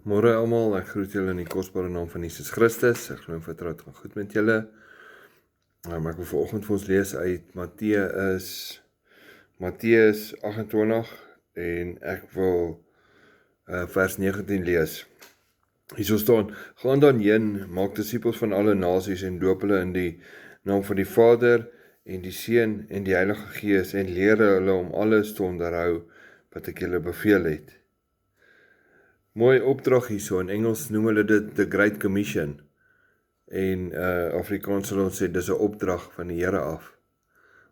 Môre almal, ek groet julle in die kosbare naam van Jesus Christus. Ek glo en vertrou dit gaan goed met julle. Ek wil vanoggend vir ons lees uit Matteus 28 en ek wil vers 19 lees. Hierso staan: Gaan dan heen, maak disippels van alle nasies en doop hulle in die naam van die Vader en die Seun en die Heilige Gees en leer hulle om alles te onderhou wat ek julle beveel het. Mooi opdrag hierso, in Engels noem hulle dit The Great Commission en Afrikaans sal ons sê dis 'n opdrag van die Here af.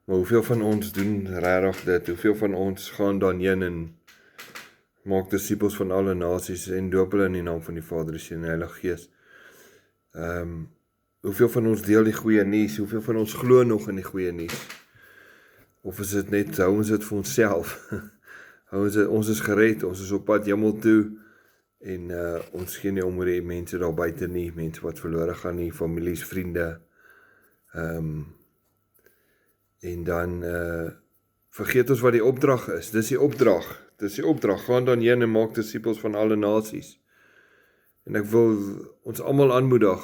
Maar hoeveel van ons doen regtig dit? Hoeveel van ons gaan dan heen en maak disippels van alle nasies en doop hulle in die naam van die Vader, die Seun en die Heilige Gees? Hoeveel van ons deel die goeie nuus? Hoeveel van ons glo nog in die goeie nuus? Of is dit net, hou ons dit vir onsself? Ons is gered, ons is op pad hemel toe. En ons gee nie om oor die mense daar buite nie, mense wat verlore gaan nie, families, vriende. En dan vergeet ons wat die opdrag is. Dis die opdrag. Gaan dan heen en maak disippels van alle nasies. En ek wil ons almal aanmoedig,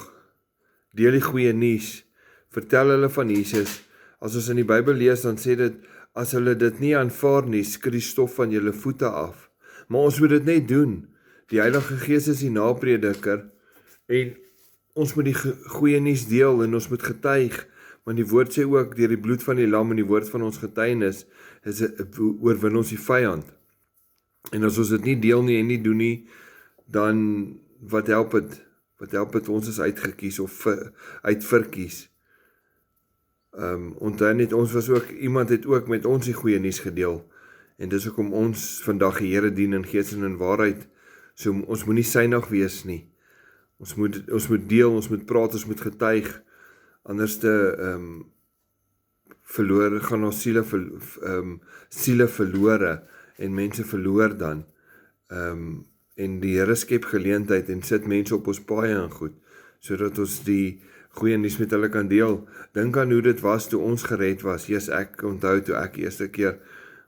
deel die goeie nuus, vertel hulle van Jesus. As ons in die Bybel lees, dan sê dit, as hulle dit nie aanvaar nie, skud die stof van julle voete af. Maar ons moet dit net doen. Die Heilige Gees is die naprediker en ons moet die goeie nuus deel en ons moet getuig, want die woord sê ook, deur die bloed van die lam en die woord van ons getuienis, oorwin ons die vyand. En as ons dit nie deel nie en nie doen nie, dan wat help het? Wat help het? Ons is uitgekies of uitverkies. Onthou net, iemand het ook met ons die goeie nuus gedeel, en dis hoekom ons vandag die Here dien in gees en in waarheid. So ons moet nie synig wees nie. Ons moet deel, ons moet praat, ons moet getuig. Anders gaan ons siele verlore en mense verloor dan. En die Here skep geleentheid en sit mense op ons paaie en goed, sodat ons die goeie nuus met hulle kan deel. Dink aan hoe dit was toe ons gered was. Ek onthou toe ek eerste keer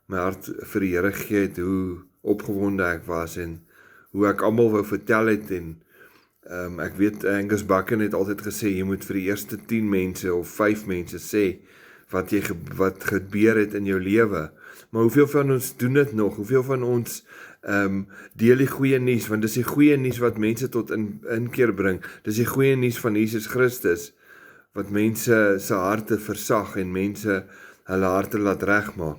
my hart vir die Here gegee het, hoe opgewonde ek was en hoe ek almal wou vertel het en ek weet Angus Buchan het altyd gesê, jy moet vir die eerste 10 mense of 5 mense sê wat gebeur het in jou lewe. Maar hoeveel van ons doen dit nog? Hoeveel van ons deel die goeie nuus? Want dis die goeie nuus wat mense tot inkeer bring. Dis die goeie nuus van Jesus Christus wat mense se harte versag en mense hulle harte laat regmaak.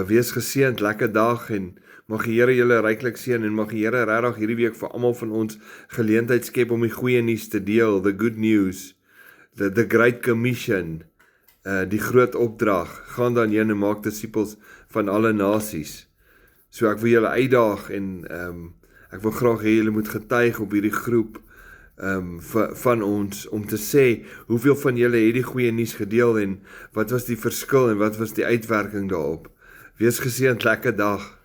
Wees geseënd, lekker dag en mag die Here julle ryklik seën en mag die Here regtig hierdie week vir almal van ons geleentheid skep om die goeie nuus te deel, the good news, the great commission, die groot opdrag. Gaan dan heen en maak disippels van alle nasies. So ek wil julle uitdaag en ek wil graag hê julle moet getuig op hierdie groep van ons om te sê hoeveel van julle het die goeie nuus gedeel en wat was die verskil en wat was die uitwerking daarop. Wees geseënd, lekker dag.